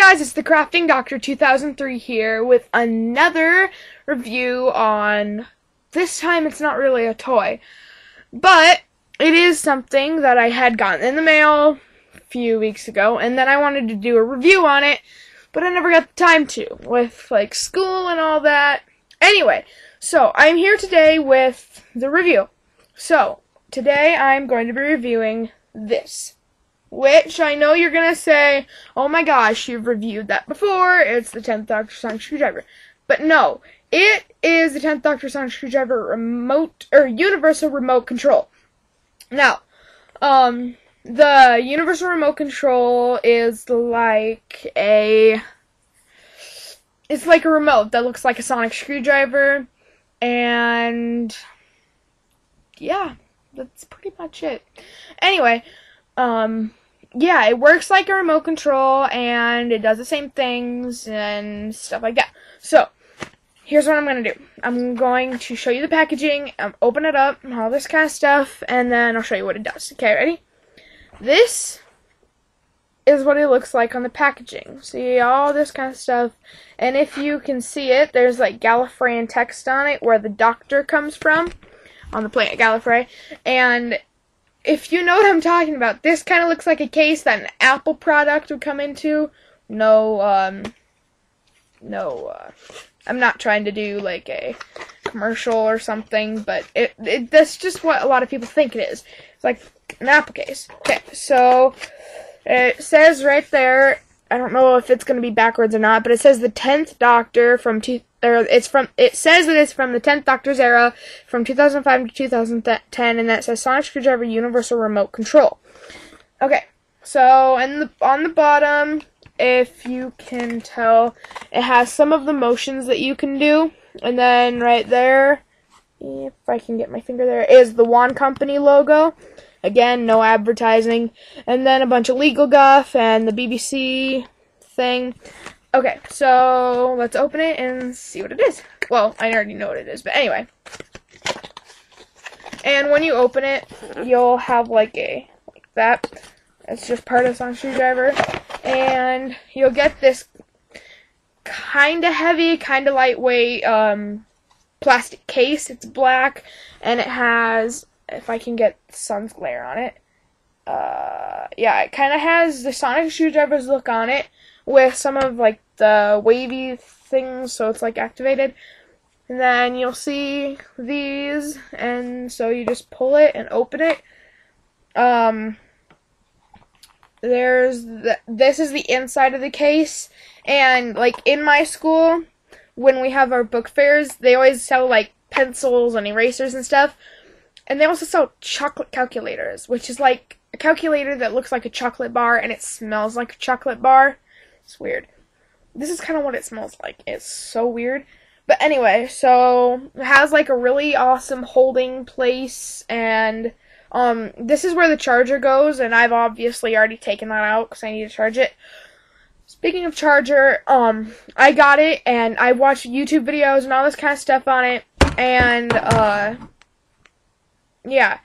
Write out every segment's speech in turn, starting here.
guys, it's the Crafting Doctor 2003 here with another review on, this time it's not really a toy, but it is something that I had gotten in the mail a few weeks ago, and then I wanted to do a review on it, but I never got the time to, with like school and all that. Anyway, so I'm here today with the review. So, today I'm going to be reviewing this. Which I know you're going to say, oh my gosh, you've reviewed that before, it's the 10th Doctor Sonic Screwdriver. But no, it is the 10th Doctor Sonic Screwdriver remote, or universal remote control. Now, the universal remote control is like it's like a remote that looks like a sonic screwdriver, and yeah, that's pretty much it. Anyway, yeah, it works like a remote control, and it does the same things and stuff like that. So, here's what I'm going to do. I'm going to show you the packaging, open it up, and all this kind of stuff, and then I'll show you what it does. Okay, ready? This is what it looks like on the packaging. See, all this kind of stuff, and if you can see it, there's like Gallifreyan text on it, where the Doctor comes from, on the planet Gallifrey, and if you know what I'm talking about, this kind of looks like a case that an Apple product would come into. I'm not trying to do like a commercial or something, but that's just what a lot of people think it is. It's like an Apple case. Okay, so it says right there, I don't know if it's going to be backwards or not, but it says the 10th Doctor it says that it's from the 10th Doctor's era, from 2005 to 2010, and that says Sonic Screwdriver Universal Remote Control. Okay, so on the bottom, if you can tell, it has some of the motions that you can do, and then right there, if I can get my finger there, is the Wand Company logo. Again, no advertising, and then a bunch of legal guff and the BBC thing. Okay, so let's open it and see what it is. Well, I already know what it is, but anyway. And when you open it, you'll have like that. It's just part of Sonic Screwdriver. And you'll get this kind of heavy, kind of lightweight plastic case. It's black, and it has, if I can get sun's glare on it, yeah, it kind of has the Sonic Screwdriver's look on it, with some of like the wavy things, so it's like activated. And then you'll see these, and so you just pull it and open it. This is the inside of the case, and like in my school, when we have our book fairs, they always sell like pencils and erasers and stuff, and they also sell chocolate calculators, which is like a calculator that looks like a chocolate bar and it smells like a chocolate bar. It's weird. This is kind of what it smells like. It's so weird. But anyway, so it has like a really awesome holding place, and this is where the charger goes, and I've obviously already taken that out because I need to charge it. Speaking of charger, I got it, and I watched YouTube videos and all this kind of stuff on it, and yeah,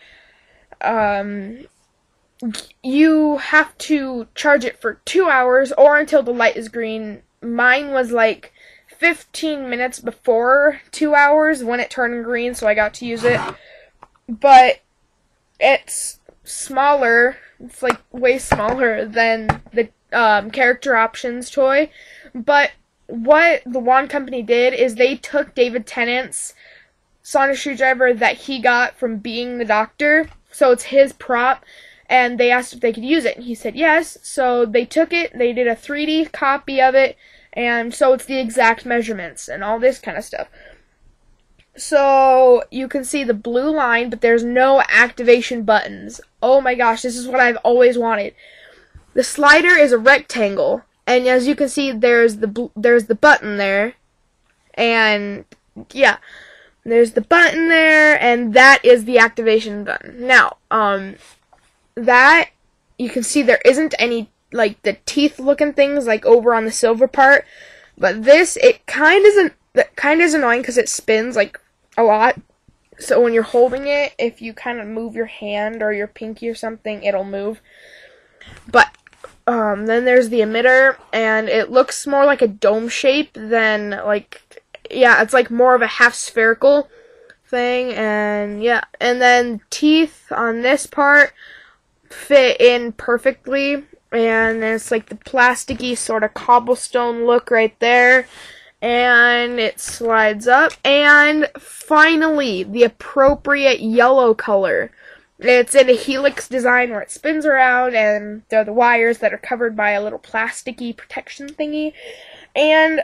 you have to charge it for 2 hours or until the light is green. Mine was like 15 minutes before 2 hours when it turned green, so I got to use it. But it's smaller. It's like way smaller than the Character Options toy. But what the Wand Company did is they took David Tennant's Sonic Screwdriver that he got from being the Doctor, so it's his prop, and they asked if they could use it, and he said yes. So they took it, they did a 3D copy of it, and so it's the exact measurements and all this kind of stuff. So you can see the blue line, but there's no activation buttons. Oh my gosh, this is what I've always wanted. The slider is a rectangle, and as you can see, there's the button there, and yeah, there's the button there, and that is the activation button. Now, that, you can see there isn't any, like, the teeth-looking things, like, over on the silver part, but this, it kind of is annoying because it spins, like, a lot, so when you're holding it, if you kind of move your hand or your pinky or something, it'll move. But then there's the emitter, and it looks more like a dome shape than like, yeah, it's like more of a half spherical thing, and yeah, and then teeth on this part fit in perfectly, and it's like the plasticky sort of cobblestone look right there, and it slides up, and finally the appropriate yellow color. It's in a helix design where it spins around, and there are the wires that are covered by a little plasticky protection thingy. And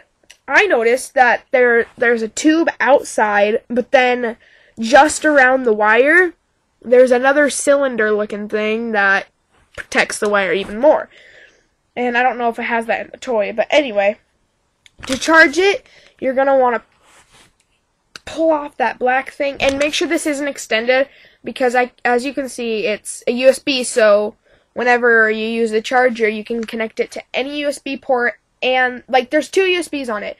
I noticed that there's a tube outside, but then just around the wire, there's another cylinder-looking thing that protects the wire even more. And I don't know if it has that in the toy, but anyway, to charge it, you're going to want to pull off that black thing, and make sure this isn't extended, because as you can see, it's a USB, so whenever you use the charger, you can connect it to any USB port, and like there's two USBs on it.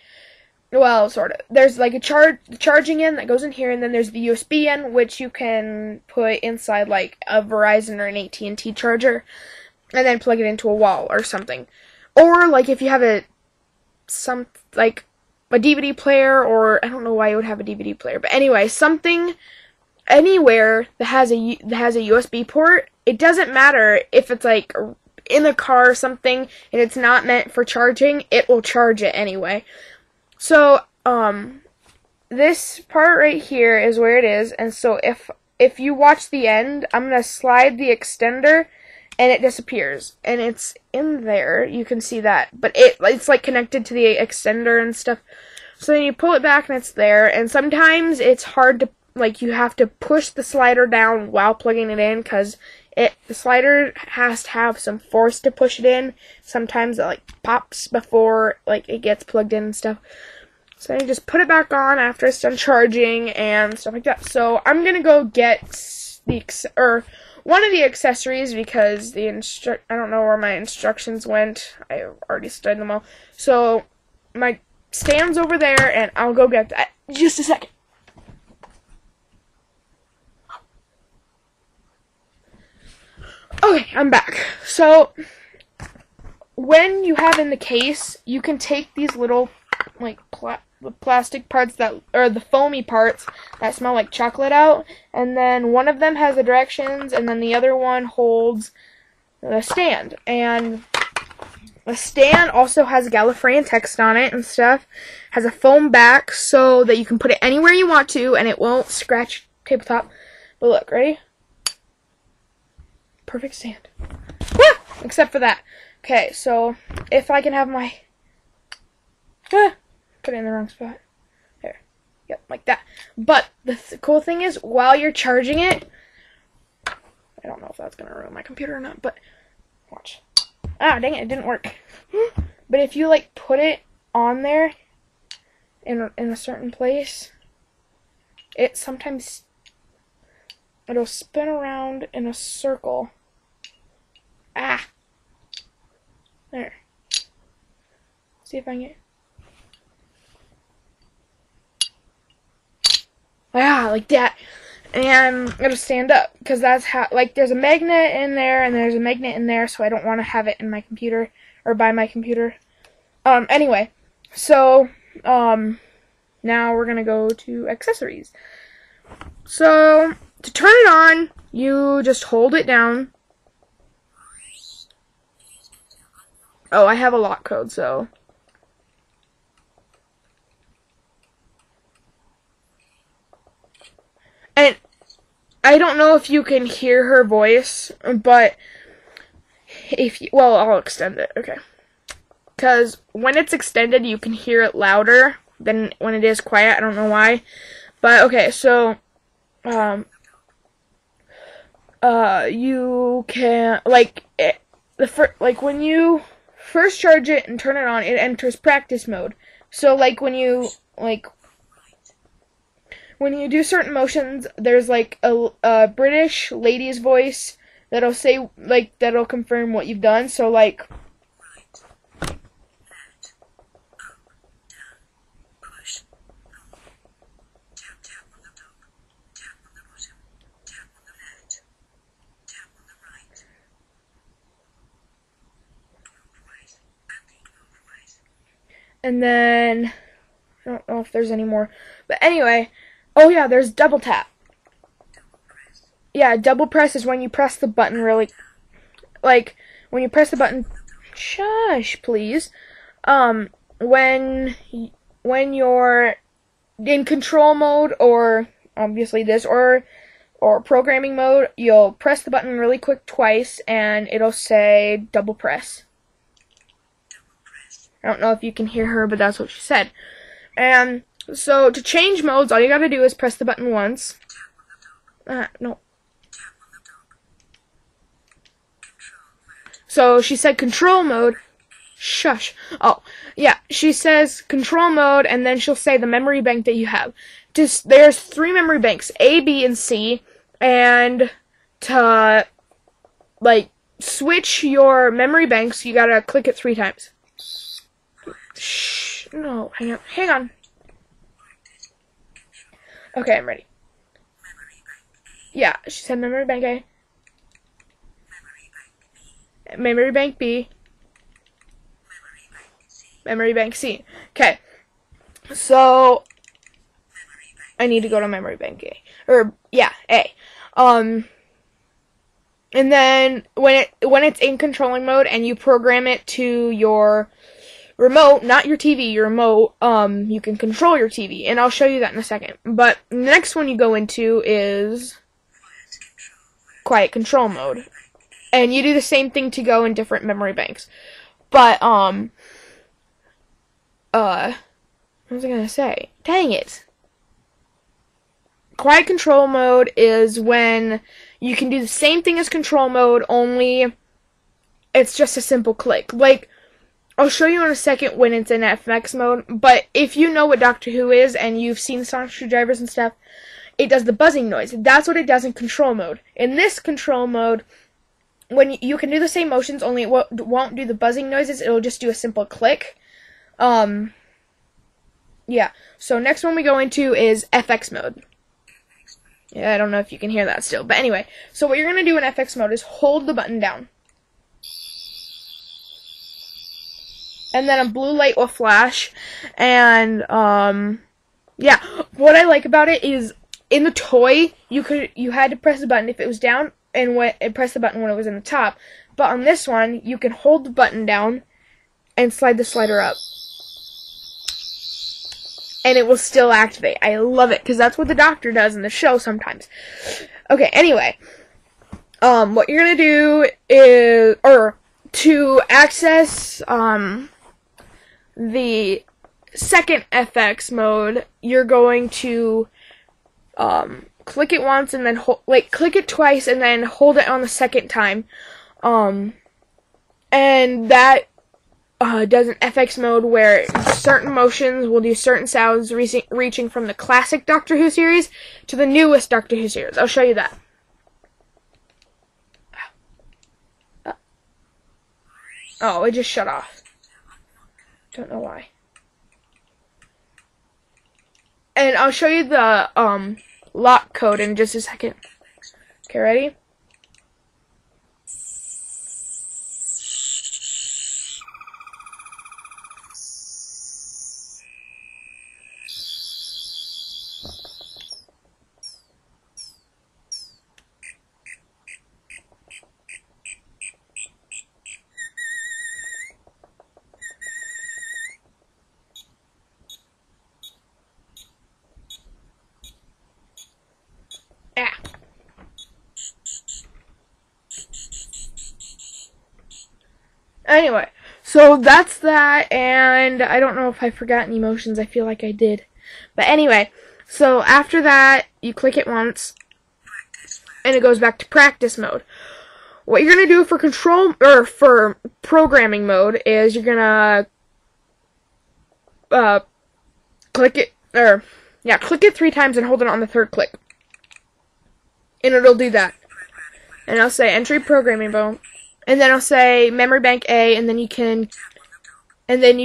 Well, sort of. There's like a charging in that goes in here, and then there's the USB in, which you can put inside like a Verizon or an AT&T charger, and then plug it into a wall or something. Or like if you have a DVD player, or I don't know why you would have a DVD player, but anyway, something anywhere that has a USB port. It doesn't matter if it's like in a car or something and it's not meant for charging, it will charge it anyway. So this part right here is where it is, and so if you watch the end, I'm gonna slide the extender and it disappears, and it's in there. You can see that, but it's like connected to the extender and stuff. So then you pull it back and it's there, and sometimes it's hard to, like, you have to push the slider down while plugging it in, because the slider has to have some force to push it in. Sometimes it like pops before like it gets plugged in and stuff. So then you just put it back on after it's done charging and stuff like that. So I'm gonna go get one of the accessories, because I don't know where my instructions went. I already studied them all. So my stand's over there, and I'll go get that. Just a second. Okay, I'm back. So when you have in the case, you can take these little like plastic parts or the foamy parts that smell like chocolate out, and then one of them has the directions, and then the other one holds the stand. And the stand also has Gallifreyan text on it and stuff. Has a foam back so that you can put it anywhere you want to, and it won't scratch tabletop. But look, ready? Perfect stand. Ah! Except for that. Okay, so if I can have my put it in the wrong spot. There. Yep, like that. But the cool thing is, while you're charging it, I don't know if that's going to ruin my computer or not, but watch. Ah, dang it didn't work. But if you, like, put it on there in a certain place, it'll spin around in a circle. Ah! There. See if I can get... Yeah, like that. And it'll stand up, because that's how, like, there's a magnet in there, and there's a magnet in there, so I don't want to have it in my computer, or by my computer. Anyway, so, now we're gonna go to accessories. So, to turn it on, you just hold it down. Oh, I have a lock code, so... And I don't know if you can hear her voice, but I'll extend it, okay. Because when it's extended, you can hear it louder than when it is quiet. I don't know why. But, okay, so, you can, when you first charge it and turn it on, it enters practice mode. So, like, when you do certain motions, there's like a British lady's voice that'll say, like, that'll confirm what you've done. So, like, And then, I don't know if there's any more. But anyway, oh yeah, there's double tap. Yeah, double press is when you press the button really, like, when you press the button, shush, please. When you're in control mode, or obviously this, or programming mode, you'll press the button really quick twice, and it'll say double press. I don't know if you can hear her, but that's what she said. And so to change modes, all you gotta do is press the button once. No. So she said control mode. Shush. Oh, yeah. She says control mode, and then she'll say the memory bank that you have. There's 3 memory banks, A, B, and C. And to, like, switch your memory banks, you gotta click it 3 times. Shh. No, hang on. Okay, I'm ready. Yeah, she said memory bank A. Memory bank B. Memory bank C. Okay. So I need to go to memory bank A. Or yeah, A. And then when it's in controlling mode and you program it to your remote, not your TV, your remote, you can control your TV, and I'll show you that in a second. But the next one you go into is quiet control mode. And you do the same thing to go in different memory banks. But, what was I gonna say? Dang it. Quiet control mode is when you can do the same thing as control mode, only it's just a simple click. Like, I'll show you in a second when it's in FX mode, but if you know what Doctor Who is and you've seen Sonic Screwdrivers and stuff, it does the buzzing noise. That's what it does in control mode. In this control mode, when you can do the same motions, only it won't do the buzzing noises, it'll just do a simple click. Yeah, so next one we go into is FX mode. Yeah, I don't know if you can hear that still, but anyway, so what you're going to do in FX mode is hold the button down. And then a blue light will flash, and, yeah, what I like about it is, in the toy, you had to press the button if it was down, and press the button when it was in the top. But on this one, you can hold the button down and slide the slider up. And it will still activate. I love it, because that's what the Doctor does in the show sometimes. Okay, anyway. What you're going to do is, to access, the second FX mode, you're going to, click it once and then click it twice and then hold it on the second time. And that does an FX mode where certain motions will do certain sounds reaching from the classic Doctor Who series to the newest Doctor Who series. I'll show you that. Oh, it just shut off. Don't know why. And I'll show you the lock code in just a second. Okay, ready? Yeah. Anyway, so that's that, and I don't know if I forgot any motions. I feel like I did. But anyway, so after that, you click it once, and it goes back to practice mode. What you're going to do for for programming mode is you're going to click it 3 times and hold it on the 3rd click. And it'll do that. And I'll say entry programming mode. And then I'll say memory bank A, and then you can and then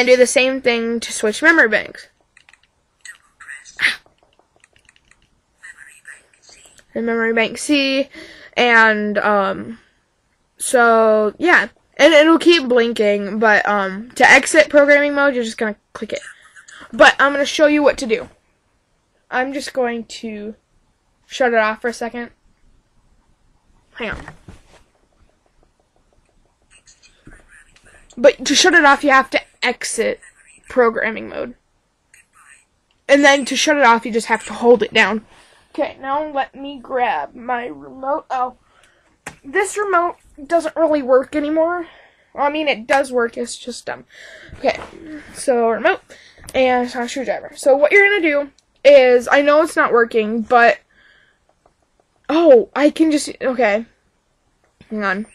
do the same thing to switch memory banks. And memory bank C, and so yeah. And it'll keep blinking, but to exit programming mode, you're just going to click it. But I'm going to show you what to do. I'm just going to shut it off for a second. Hang on. But to shut it off, you have to exit programming mode. And then to shut it off, you just have to hold it down. Okay, now let me grab my remote. Oh, this remote doesn't really work anymore. Well, I mean, it does work, it's just dumb. Okay, so remote and a screwdriver. So what you're going to do is, I know it's not working, but, oh, I can just, okay, hang on.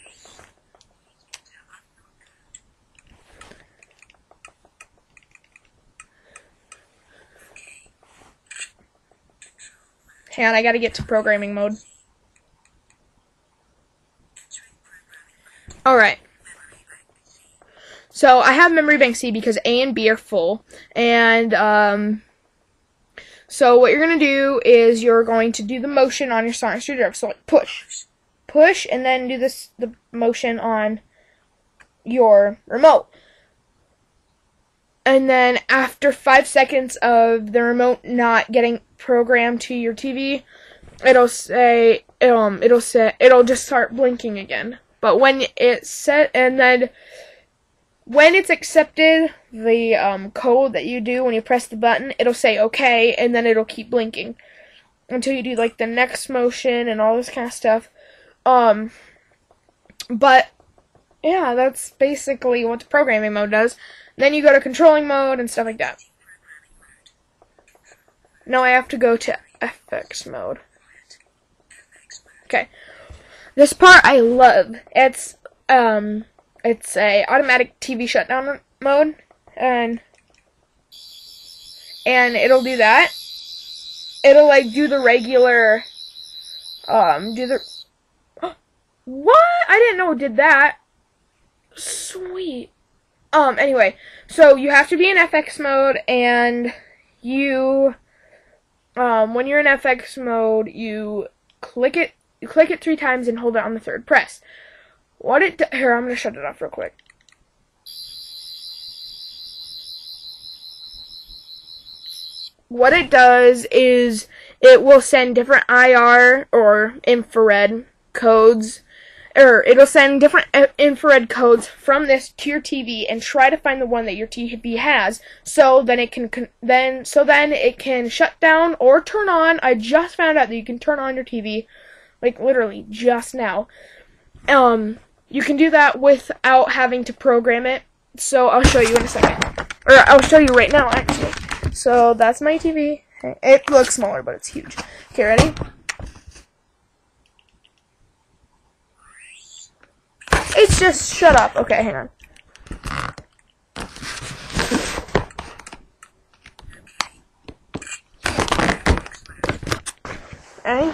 Hang on, I gotta get to programming mode. Alright. So, I have memory bank C because A and B are full. And, so what you're gonna do is you're going to do the motion on your sonic screwdriver. So, like, push. Push, and then do the motion on your remote. And then after 5 seconds of the remote not getting programmed to your TV, it'll just start blinking again. But when it's set, and then when it's accepted the code that you do when you press the button, it'll say okay, and then it'll keep blinking until you do like the next motion and all this kind of stuff. But yeah, that's basically what the programming mode does. Then you go to controlling mode and stuff like that. Now I have to go to FX mode. Okay. This part I love. It's a automatic TV shutdown mode, and it'll do that. It'll like do the regular what? I didn't know it did that. Sweet. Anyway, so you have to be in FX mode, and you, when you're in FX mode, you click it 3 times and hold it on the 3rd press. Here, I'm gonna shut it off real quick. What it does is it will send different IR or infrared codes, or it'll send different infrared codes from this to your TV and try to find the one that your TV has, so then it can shut down or turn on. I just found out that you can turn on your TV, like literally just now. You can do that without having to program it. So I'll show you in a second, or I'll show you right now actually. So that's my TV. It looks smaller, but it's huge. Okay, ready? It's just shut up. Okay, hang on. Ready?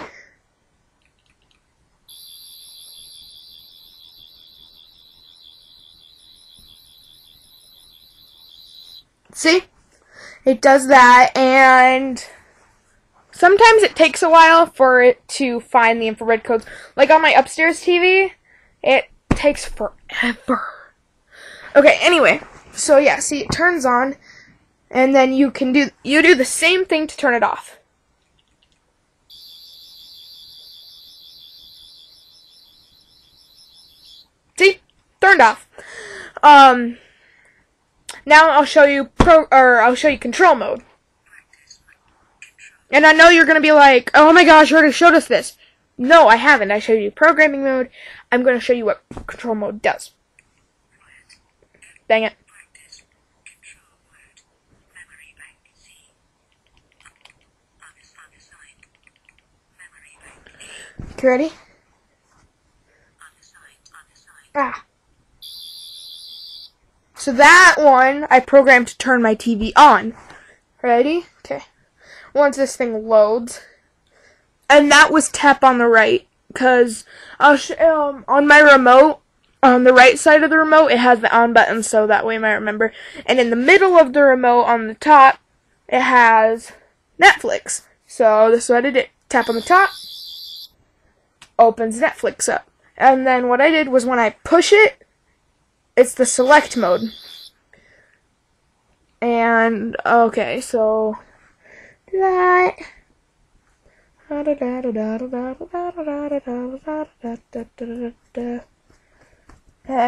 See? It does that, and sometimes it takes a while for it to find the infrared codes. Like on my upstairs TV, it takes forever. Okay, anyway, so yeah, see, it turns on, and then you do the same thing to turn it off. See? Turned off. Now I'll show you control mode. And I know you're gonna be like, oh my gosh, you already showed us this. No, I haven't. I showed you programming mode. I'm gonna show you what control mode does. Dang it. Okay, ready? Ah. So that one, I programmed to turn my TV on. Ready? Okay. Once this thing loads. And that was tap on the right. Because on my remote, on the right side of the remote, it has the on button, so that way I might remember. And in the middle of the remote, on the top, it has Netflix. So this is what I did. Tap on the top, opens Netflix up. And then what I did was when I push it, it's the select mode. And, okay, so, that. Hang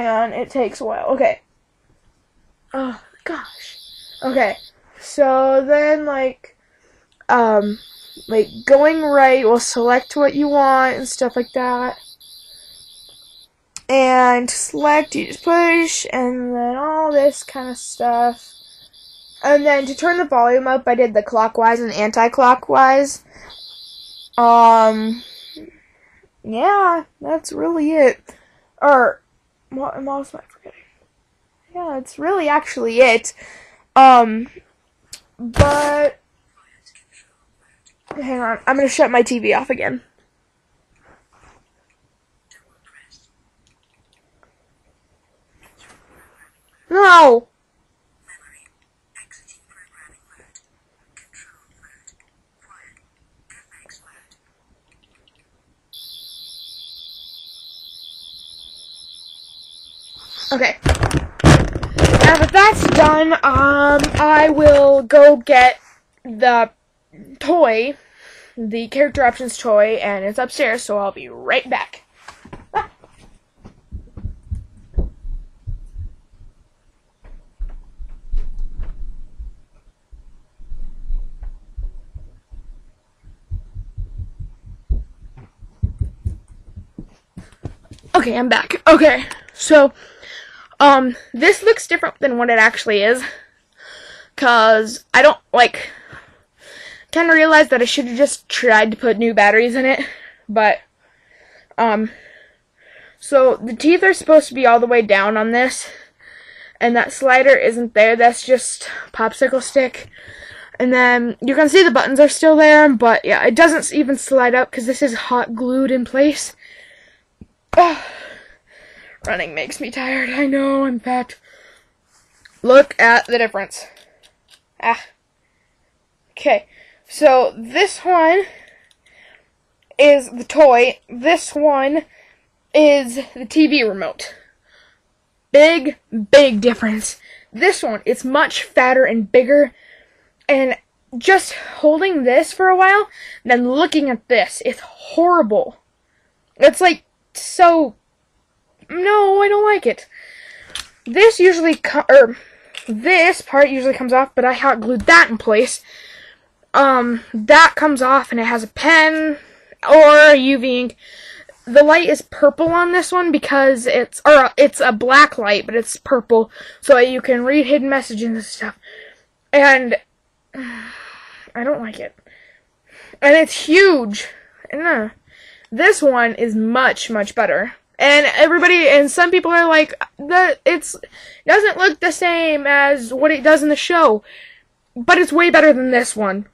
on, it takes a while. Okay. Oh, gosh. Okay, so then, like, going right will select what you want and stuff like that. And select, you just push, and then all this kind of stuff. And then to turn the volume up, I did the clockwise and anti-clockwise. Yeah, that's really it. Or, what else am I forgetting? Yeah, it's really actually it. But, hang on, I'm gonna shut my TV off again. No! Okay. Now that that's done, I will go get the toy, the character options toy, and it's upstairs, so I'll be right back. Ah. Okay, I'm back. Okay, so, this looks different than what it actually is, cause I don't, kind of realized that I should have just tried to put new batteries in it, but, so the teeth are supposed to be all the way down on this, and that slider isn't there, that's just popsicle stick, and then you can see the buttons are still there, but yeah, it doesn't even slide up, because this is hot glued in place. Oh. Running makes me tired, I know, in fact. Look at the difference. Ah. Okay, so this one is the toy. This one is the TV remote. Big, big difference. This one, it's much fatter and bigger. And just holding this for a while, then looking at this, it's horrible. It's like, so... No, I don't like it. This usually, this part usually comes off, but I hot glued that in place. That comes off, and it has a pen or UV ink. The light is purple on this one because it's a black light, but it's purple, so you can read hidden messages and stuff. And I don't like it. And it's huge. This one is much, much better. And some people are like, it doesn't look the same as what it does in the show. But it's way better than this one.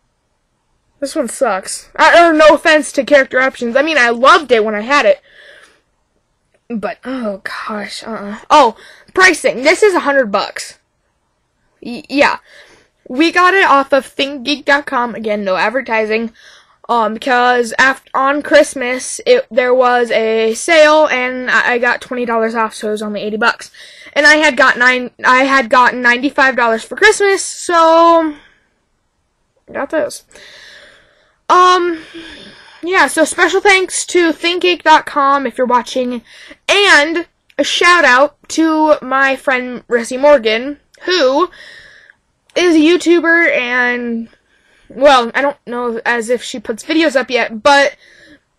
This one sucks. No offense to character options. I mean, I loved it when I had it. But, oh gosh, Oh, pricing. This is $100. Yeah. We got it off of ThinkGeek.com. Again, no advertising. Because on Christmas, there was a sale, and I got $20 off, so it was only $80. And I had gotten $95 for Christmas, so got those. Yeah, so special thanks to ThinkGeek.com if you're watching, and a shout out to my friend Rissy Morgan, who is a YouTuber, and well, I don't know as if she puts videos up yet, but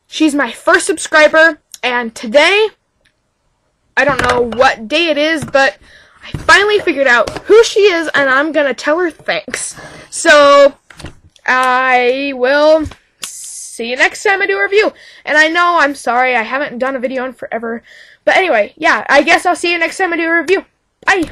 she's my first subscriber, and today, I don't know what day it is, but I finally figured out who she is, and I'm gonna tell her thanks. So, I will see you next time I do a review. And I know, I'm sorry, I haven't done a video in forever, but anyway, yeah, I guess I'll see you next time I do a review. Bye!